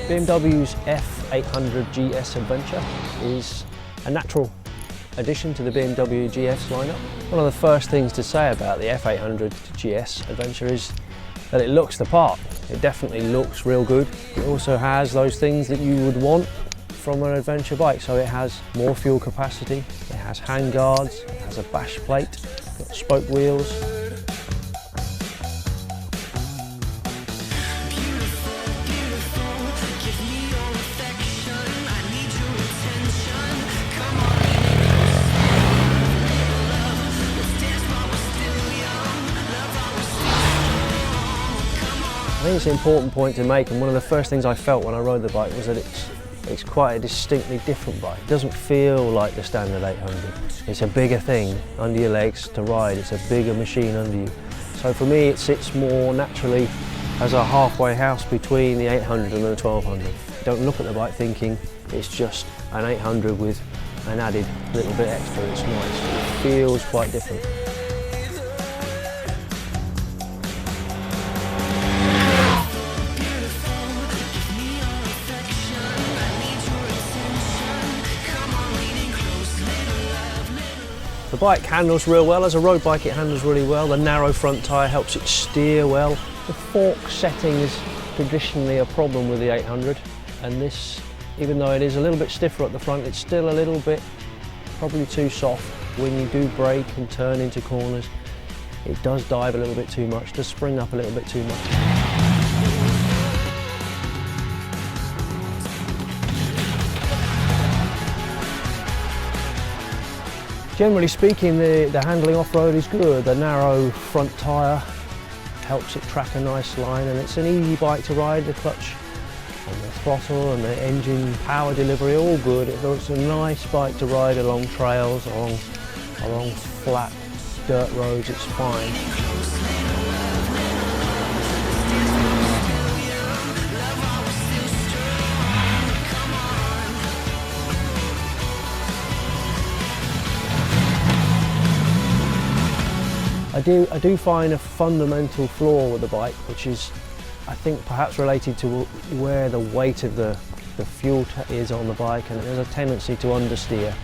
BMW's F800 GS Adventure is a natural addition to the BMW GS lineup. One of the first things to say about the F800 GS Adventure is that it looks the part. It definitely looks real good. It also has those things that you would want from an adventure bike. So it has more fuel capacity, it has handguards, it has a bash plate, got spoke wheels. I think it's an important point to make, and one of the first things I felt when I rode the bike was that it's quite a distinctly different bike. It doesn't feel like the standard 800. It's a bigger thing under your legs to ride. It's a bigger machine under you. So for me, it sits more naturally as a halfway house between the 800 and the 1200. Don't look at the bike thinking it's just an 800 with an added little bit extra. It's nice. It feels quite different. The bike handles real well. As a road bike, it handles really well. The narrow front tyre helps it steer well. The fork setting is traditionally a problem with the 800, and this, even though it is a little bit stiffer at the front, it's still a little bit, probably too soft. When you do brake and turn into corners, it does dive a little bit too much, does spring up a little bit too much. Generally speaking, the handling off-road is good. The narrow front tyre helps it track a nice line, and it's an easy bike to ride. The clutch and the throttle and the engine power delivery, all good. It's a nice bike to ride along trails, along flat dirt roads. It's fine. I do find a fundamental flaw with the bike, which is, I think, perhaps related to where the weight of the fuel is on the bike, and there's a tendency to understeer.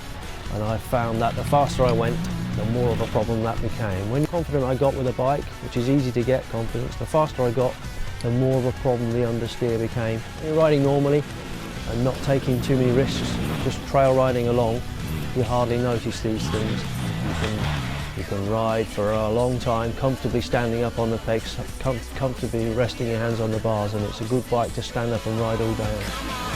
And I found that the faster I went, the more of a problem that became. When confident I got with the bike, which is easy to get confidence, the faster I got, the more of a problem the understeer became. When you're riding normally and not taking too many risks, just trail riding along, you hardly notice these things. You can ride for a long time, comfortably standing up on the pegs, comfortably resting your hands on the bars, and it's a good bike to stand up and ride all day on.